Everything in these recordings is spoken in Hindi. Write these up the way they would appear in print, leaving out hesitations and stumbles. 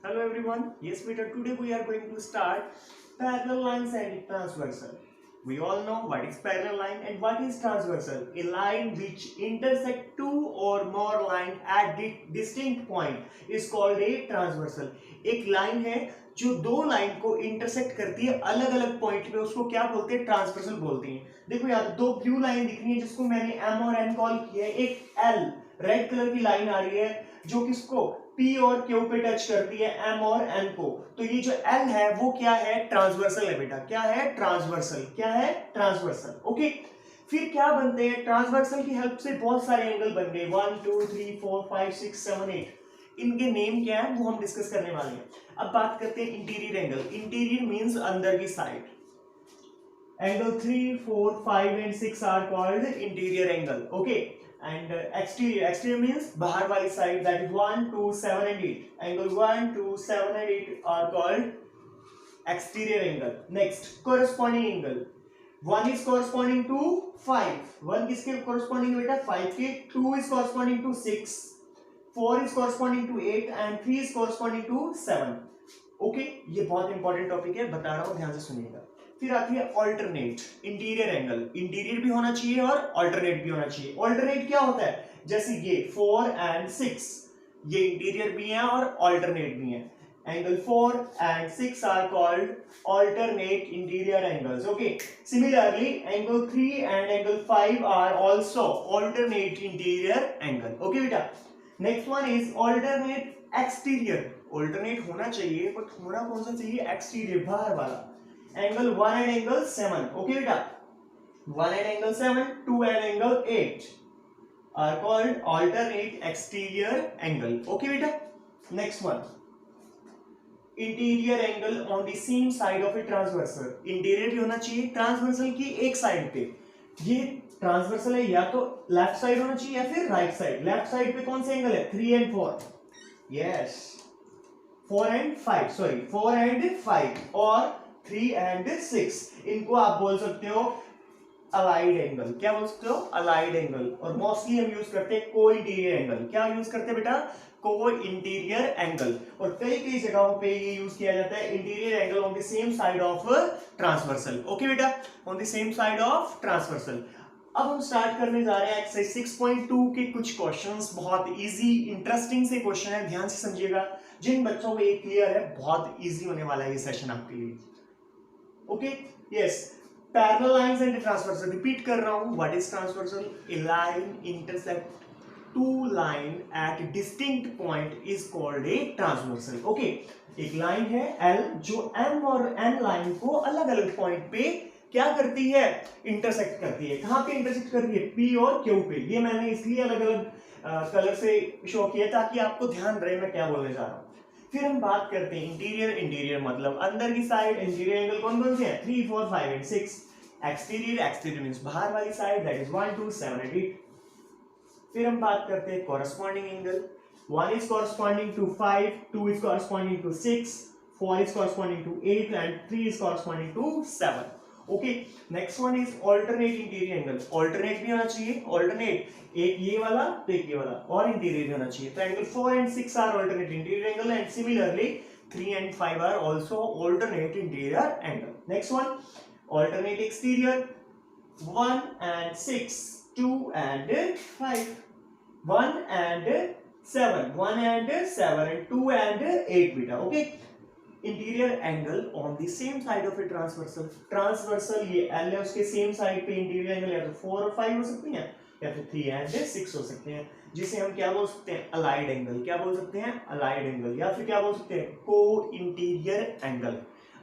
Hello everyone. Yes, Peter. Today we are going to start parallel lines and transversal. We all know what is parallel line and what is transversal. A line which intersect two or more line at the distinct point is called a transversal. एक लाइन है जो दो लाइन को इंटरसेक्ट करती है अलग अलग पॉइंट पे, उसको क्या बोलते हैं? ट्रांसवर्सल बोलते हैं. देखो यहाँ दो ब्लू लाइन दिख रही है जिसको मैंने एम और एन कॉल किया है. एक एल रेड कलर की लाइन आ रही है जो किसको P और Q पे टच करती है M और N को. तो ये जो L है वो क्या है? ट्रांसवर्सल है बेटा. क्या है? ट्रांसवर्सल. क्या है? ट्रांसवर्सल. ओके. फिर क्या बनते हैं? ट्रांसवर्सल की हेल्प से बहुत सारे एंगल बन गए. 1 2 3 4 5 6 7 8. इनके नेम क्या है वो हम डिस्कस करने वाले हैं. अब बात करते हैं इंटीरियर एंगल. इंटीरियर मींस अंदर की side. Angle 3, 4, 5 and 6 are called interior angle. Okay. And exterior means bahar wali side, that is 1, 2, 7 and 8. Angle 1, 2, 7 and 8 are called exterior angle. Next, corresponding angle. 1 is corresponding to 5. 1 किसके corresponding है बेटा? 5 के. 2 is corresponding to 6. 4 is corresponding to 8 and 3 is corresponding to 7. Okay. ये बहुत इंपॉर्टेंट टॉपिक है, बता रहा हूं, ध्यान से सुनिएगा. फिर आती है ऑल्टरनेट. Interior angle. इंटीरियर भी होना चाहिए और ऑल्टरनेट भी होना चाहिए. ऑल्टरनेट क्या होता है? जैसे ये 4 एंड 6, ये इंटीरियर भी है और ऑल्टरनेट भी है. Angle 4 and 6 are called alternate interior angles. Okay. Similarly, angle 3 and angle 5 are also alternate interior angle. Okay, beta. Next one is alternate exterior. Alternate होना चाहिए but होना कौन सा चाहिए? Exterior, बाहर वाला. Angle 1 and angle 7. Okay, beta. 1 and angle 7, 2 and angle 8 are called alternate exterior angle. Okay, beta. Next one. Interior angle on the same side of a transversal. Interior भी होना चाहिए ट्रांसवर्सल की एक साइड पे. ये ट्रांसवर्सल है या तो लेफ्ट साइड होना चाहिए या फिर राइट साइड. लेफ्ट साइड पे कौन से एंगल है? 3 and 4. Yes. 4 and 5, sorry 4 and 5 और 3 एंड 6. इनको आप बोल सकते हो अलाइड एंगल. क्या बोल सकते हो? Allied angle. और मोस्टली हम यूज करते हैं को इंटीरियर एंगल. क्या यूज करते हैं बेटा? को इंटीरियर एंगल. और कई कई जगहों पे ये यूज किया जाता है interior angle on the same side of transversal. Okay बेटा, on the same side of transversal. अब हम स्टार्ट करने जा रहे हैं एक्सरसाइज 6.2 के कुछ क्वेश्चंस. बहुत इजी इंटरेस्टिंग से क्वेश्चन है, ध्यान से समझिएगा. जिन बच्चों को ये क्लियर है बहुत इजी होने वाला है ये सेशन आपके लिए. Okay. Yes. Parallel lines and transversal. Repeat कर रहा हूं. What is transversal? A line intersect two line at distinct point is called a transversal. Okay. एक लाइन है L जो M और N लाइन को अलग अलग पॉइंट पे क्या करती है? इंटरसेक्ट करती है. कहां पे इंटरसेक्ट करती है? P और Q पे. ये मैंने इसलिए अलग अलग कलर से शो किया ताकि आपको ध्यान रहे मैं क्या बोलने जा रहा हूं. फिर हम बात करते हैं इंटीरियर. इंटीरियर मतलब अंदर की साइड. इंटीरियर एंगल कौन कौन से हैं? 3, 4, 5 एंड 6. एक्सटीरियर. एक्सटीरियर मींस बाहर वाली साइड, दैट इज 1, 2, 7 एंड 8. फिर हम बात करते हैं corresponding angle. 1 is corresponding to 5, 2 is corresponding to 6, 4 is corresponding to 8 and 3 is corresponding to 7. Okay. Next one is alternate interior angle. Alternate भी होना चाहिए. Alternate, एक ये वाला तो एक ये वाला और इंटीरियर भी होना चाहिए. तो angle 4 and 6 are alternate interior angle and similarly 3 and 5 are also alternate interior angle. Next one, alternate exterior. 1 and 6, 2 and 5, 1 and 7, 1 and 7 and 2 and 8 beta. Okay. Interior angle on the same side of a transversal. Transversal ये L है, उसके सेम साइड पे इंटीरियर एंगल या तो 4 और 5 हो सकते हैं या फिर 3 एंड 6 हो सकते हैं, जिसे हम क्या बोल सकते हैं? Allied angle. क्या बोल सकते हैं? Allied angle. या फिर क्या बोल सकते हैं? को इंटीरियर एंगल.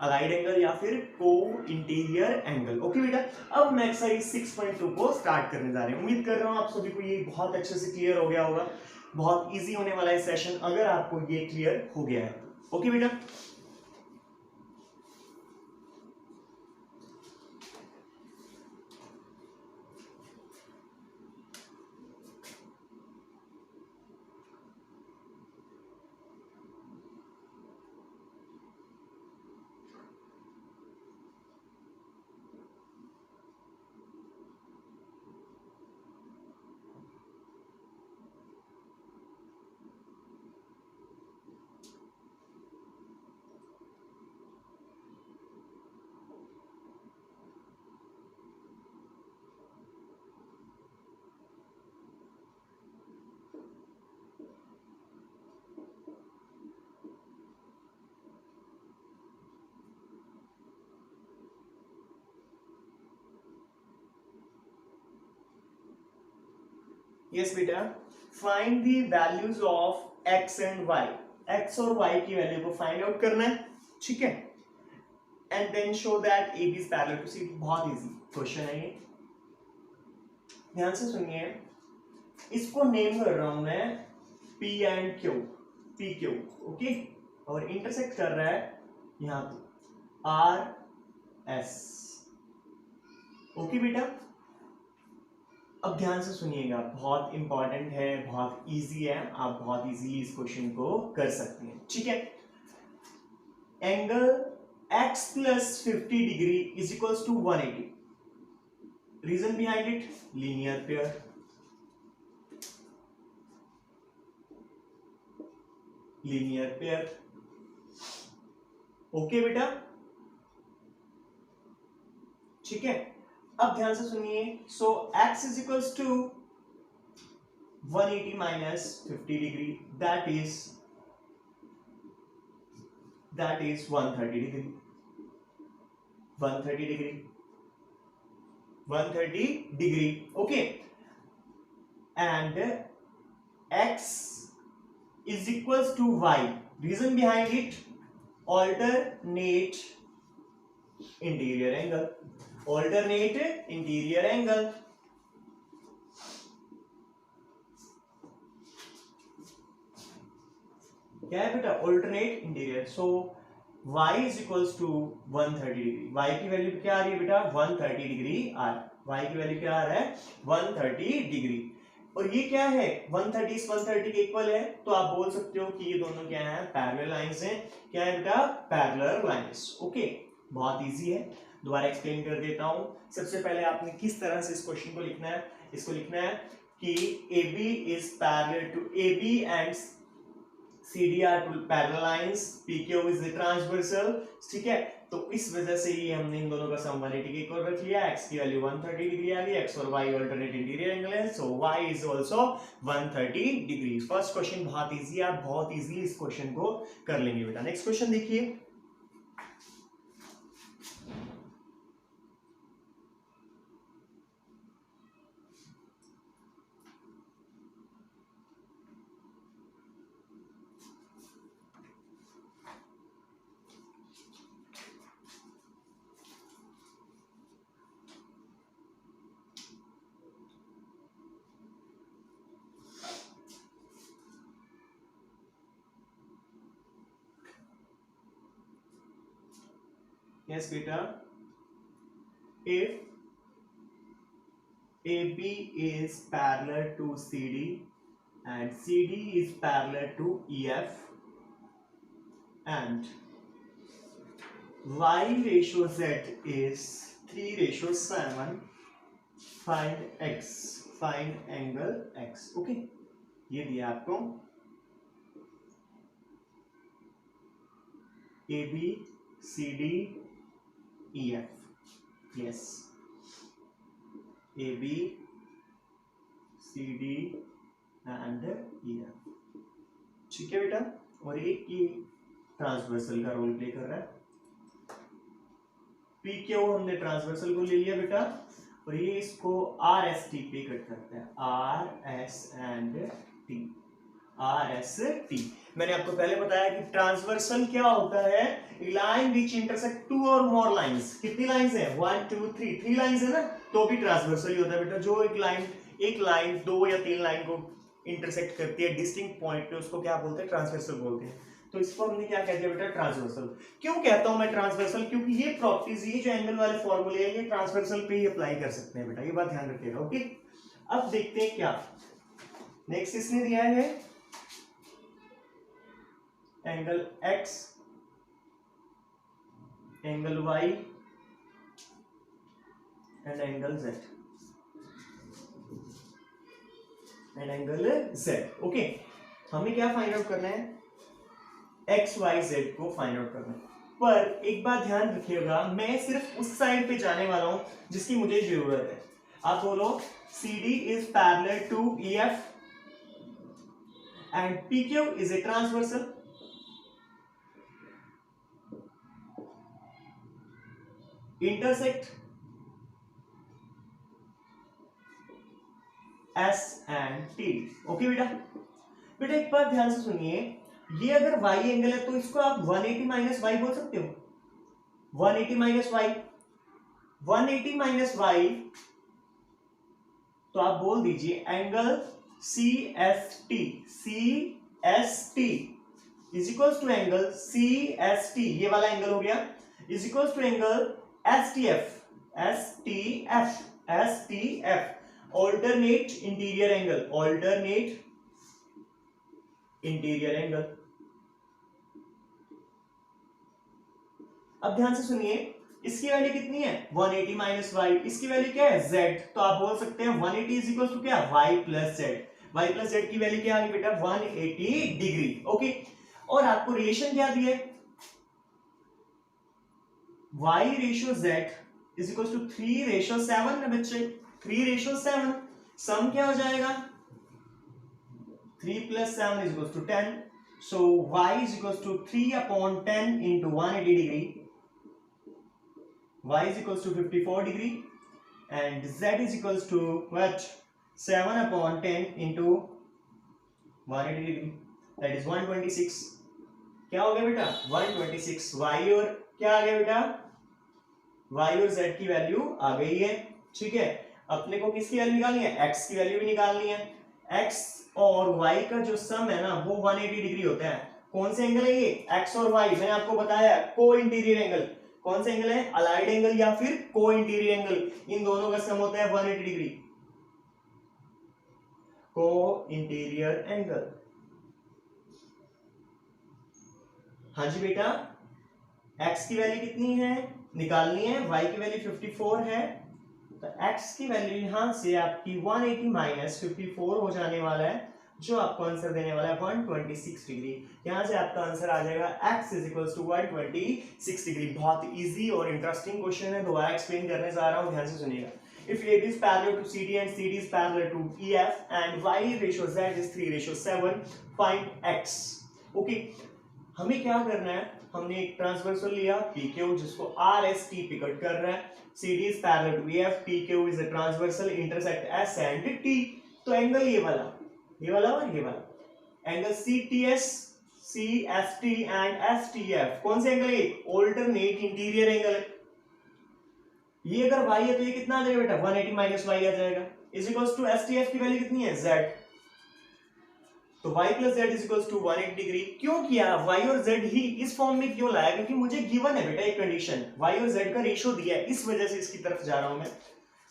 अलाइड एंगल या फिर को इंटीरियर एंगल. ओके बेटा. अब हम एक्सरसाइज 6.2 को स्टार्ट करने जा रहे हैं. उम्मीद कर रहा हूं आप सभी को ये बहुत अच्छे से क्लियर हो गया होगा. बहुत इजी होने वाला है सेशन अगर आपको ये क्लियर हो गया है. ओके बेटा. यस बेटा, find the values of x and y, x और वाई की वैल्यू को फाइंड आउट करना है, ठीक है, and then show that A B is parallel to C. बहुत इजी क्वेश्चन है ये, ध्यान से सुनिए। इसको नेम कर रहा हूं मैं P and Q, P Q, okay, और इंटरसेक्ट कर रहा है यहां पे आर एस, ओके बेटा। अब ध्यान से सुनिएगा, बहुत इंपॉर्टेंट है, बहुत इजी है, आप बहुत इजीली इस क्वेश्चन को कर सकते हैं, ठीक है। Angle x plus 50 degree is equals to 180. Reason behind it, linear pair. Linear pair. Okay बेटा, ठीक है। अब ध्यान से सुनिए, सो x is equals to 180 minus 50 degree, that is 130 degree, 130 degree, 130 degree, okay, and x is equals to y. Reason behind it, alternate interior angle, alternate interior angle. क्या है बेटा, alternate interior. So y is equals to 130 degree. y की वैल्यू क्या आ रही है बेटा, 130 डिग्री आ रहा है, y की वैल्यू क्या आ रहा है, 130 डिग्री। और ये क्या है, 130 इस 130 के इक्वल है, तो आप बोल सकते हो कि ये दोनों क्या है, पैरेलल लाइंस हैं। क्या है बेटा, पैरेलल लाइंस, ओके। बहुत इजी है, दोबारा एक्सप्लेन कर देता हूं। सबसे पहले आपने किस तरह से इस क्वेश्चन को लिखना है, इसको लिखना है कि AB is parallel to AB and CD are two parallel lines, PQ is the transversal, ठीक है। तो इस वजह से ही हमने इन दोनों का सम 180 के इक्वल रख लिया, x की वैल्यू 130 डिग्री आ गई, x और y अल्टरनेट इंटीरियर एंगल है, सो y is also 130 degree. First question बहुत इजी है, आप बहुत इजीली इस क्वेश्चन को कर लेंगे बेटा। नेक्स्ट क्वेश्चन देखिए, yes beta, if AB is parallel to CD and CD is parallel to EF and y ratio z is 3:7, find x, find angle x, okay. ये दिया आपको AB CD EF, yes, AB CD and EF, ठीक है बेटा। और एक की ट्रांसवर्सल का रोल प्ले कर रहा है, PQ हमने ट्रांसवर्सल को ले लिया बेटा, और ये इसको RST पे कट करता है, RS एंड T, RST। मैंने आपको पहले बताया कि ट्रांसवर्सल क्या होता है, लाइन विच इंटरसेक्ट टू और मोर लाइंस। कितनी लाइंस है, 1 2 3, 3 लाइंस है ना, तो भी ट्रांसवर्सल ही होता है बेटा। जो एक लाइन 2 या 3 लाइन को इंटरसेक्ट करती है डिस्टिंक्ट पॉइंट पे, उसको क्या बोलते हैं, ट्रांसवर्सल बोलते हैं। तो इसको हमने क्या कह दिया बेटा, ट्रांसवर्सल। क्यों कहता हूं मैं ट्रांसवर्सल, क्योंकि ये प्रॉपर्टीज, ये जो एंगल वाले फॉर्मूले हैं, ये ट्रांसवर्सल पे ही अप्लाई कर सकते हैं बेटा, ये बात ध्यान रखिएगा, ओके। अब देखते हैं क्या नेक्स्ट इसने दिया है, angle x, angle y and angle z, and angle z, okay. हमें क्या फाइंड आउट करना है, x y z को फाइंड आउट करना है। पर एक बात ध्यान रखिएगा, मैं सिर्फ उस साइड पे जाने वाला हूं जिसकी मुझे जरूरत है। आप बोलो CD is parallel to EF and PQ is a transversal, intersect S and T. Okay बेटा, बेटा एक बात ध्यान से सुनिए, ये अगर y एंगल है तो इसको आप 180 माइनस वाई बोल सकते हो। 180 माइनस वाई, 180 माइनस वाई, तो आप बोल दीजिए angle C S T, C S T is equal to angle C S T, ये वाला एंगल हो गया, is equal to angle S T F, S T F, S T F, alternate interior angle, alternate interior angle. अब ध्यान से सुनिए, इसकी वैल्यू कितनी है 180 माइनस वाई, इसकी वैल्यू क्या है z, तो आप बोल सकते हैं 180 इज इक्वल टू क्या y plus z, y plus z की वैल्यू क्या आ गई बेटा 180 डिग्री। ओके, और आपको रिलेशन क्या दिया है, y ratio z is equal to 3 ratio 7 है बच्चे, 3 रेशियो 7, सम क्या हो जाएगा 3 plus 7 is equal to 10, so y is equals to 3 upon 10 into 180 degree, y is equals to 54 degree, and z is equals to what 7 upon 10 into 180 degree, that is 126। क्या हो गया बेटा 126, y और क्या आ गया बेटा y और z की वैल्यू आ गई है। ठीक है, अपने को किसकी वैल्यू निकालनी है, x की वैल्यू भी निकालनी है। x और y का जो सम है ना वो 180 डिग्री होता है। कौन से एंगल है ये, x और y, मैंने आपको बताया को इंटीरियर एंगल। कौन से एंगल है, अलाइड एंगल या फिर को इंटीरियर एंगल, इन दोनों का सम होता है 180 डिग्री, को इंटीरियर एंगल। हाँ जी बेटा, x की वैल्यू कितनी है निकालनी है, y की वैल्यू 54 है, तो x की वैल्यू यहां से आपकी 180 माइनस 54 हो जाने वाला है, जो आपको आंसर देने वाला है 126 डिग्री। यहां से आपका आंसर आ जाएगा x is equals to 126 degree. बहुत इजी और इंटरेस्टिंग क्वेश्चन है, दोबारा एक्सप्लेन करने जा रहा हूं, ध्यान से सुनिएगा। If AB is parallel to CD and CD is parallel to EF and Y ratio Z is 3:7, find X। Okay, हमें क्या करना है, हमने एक ट्रांसवर्सल लिया PQ जिसको RST पिकट कर रहा है, CD is parallel to EF, PQ is a transversal intersect S and T, तो एंगल ये वाला और ये वाला angle CTS, CST and STF, कौन से एंगल है, ऑल्टरनेट इंटीरियर एंगल है। ये अगर y है तो ये कितना आ जाएगा बेटा 180 माइनस y आ जाएगा, इज इक्वल्स टू STF की वैल्यू कितनी है z, तो y plus z is equals to 180 degree. क्यों किया y और z ही इस फॉर्म में क्यों लाया, क्योंकि मुझे गिवन है बेटा एक कंडीशन, y और z का रेशियो दिया है, इस वजह से इसकी तरफ जा रहा हूं मैं।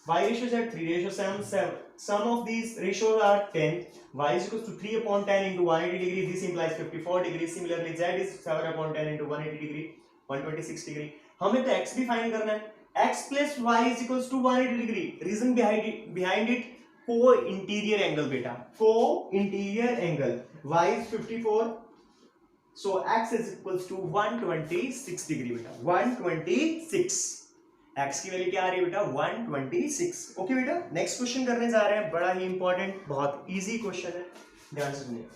y ratio z 3:7, sum of these ratios are 10, y is equals to 3 upon 10 into 180 degree, this implies 54 degree, similarly z is 7 upon 10 into 180 degree, 126 degree। हमें तो x भी फाइंड करना है, x plus y is equals to 180 degree, reason behind it को इंटीरियर एंगल बेटा, को interior angle, y is 54, so x is equals to 126 degree बेटा, 126, x की वैल्यू क्या आ रही है बेटा 126। ओके बेटा, नेक्स्ट क्वेश्चन करने जा रहे हैं, बड़ा ही इंपॉर्टेंट, बहुत इजी क्वेश्चन है, ध्यान से सुनिए।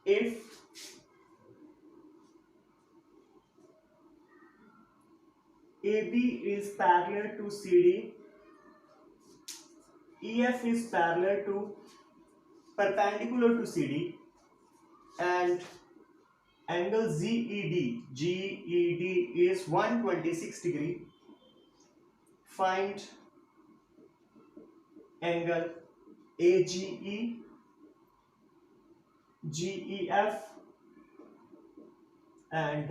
If AB is parallel to CD, EF is parallel to perpendicular to CD, and angle GED is 126 degree, find angle AGE, GEF and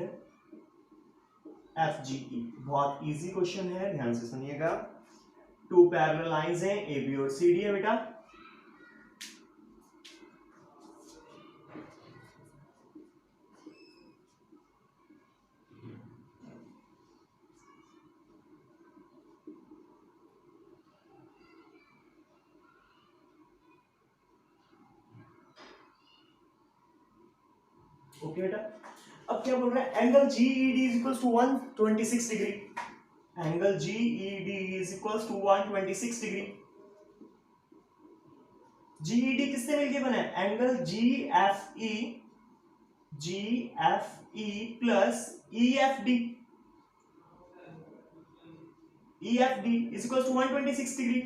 FGE। बहुत इजी क्वेश्चन है, ध्यान से सुनिएगा। टू पैरेलल लाइंस हैं, AB और CD है बेटा। ओके बेटा, अब क्या बोल रहा है, angle GED is equal to 126 degree, angle GED is equal to 126 degree. GED किससे मिलके बना है, angle GFE plus EFD, EFD is equal to 126 degree.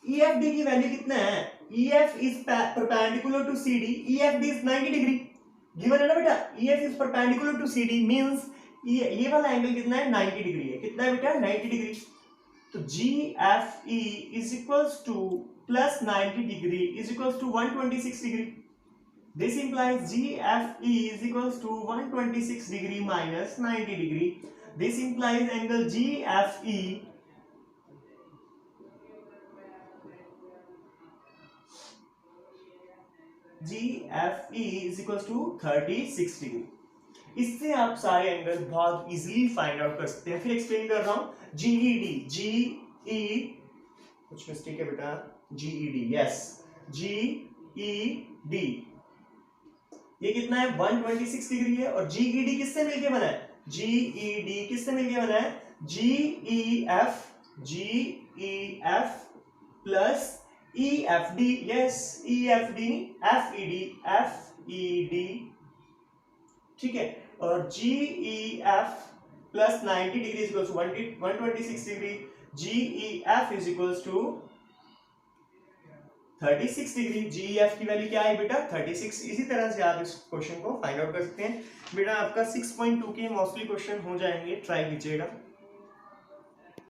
EFD की वैल्यू कितना है, EF is perpendicular to CD, EFD is 90 degree given है ना बेटा। EF is perpendicular to CD means ये वाला एंगल कितना है, 90 डिग्री है। कितना है बेटा, 90 डिग्री। तो GFE is equals to plus 90 degree is equals to 126 degree. This implies GFE is equals to 126 degree minus 90 degree. This implies angle GFE is equals to 36 degree. इससे आप सारे एंगल बहुत इजीली फाइंड आउट कर सकते हैं। फिर एक्सप्लेन कर रहा हूं, कुछ मिस्टेक है बेटा, GED, यस, GED ये कितना है, 126 डिग्री है। और GED किससे मिलके बना है, GED किससे मिलके बना है, GEF plus EFD, yes, EFD, FED, ठीक है। और GEF plus 90 degree is 126 degree, GEF is equals to 36 degree. GEF की वैल्यू क्या है बेटा, 36। इसी तरह से आप इस क्वेश्चन को फाइंड आउट कर सकते हैं बेटा। आपका 6.2 के मोस्टली क्वेश्चन हो जाएंगे, ट्राई कीजिएगा।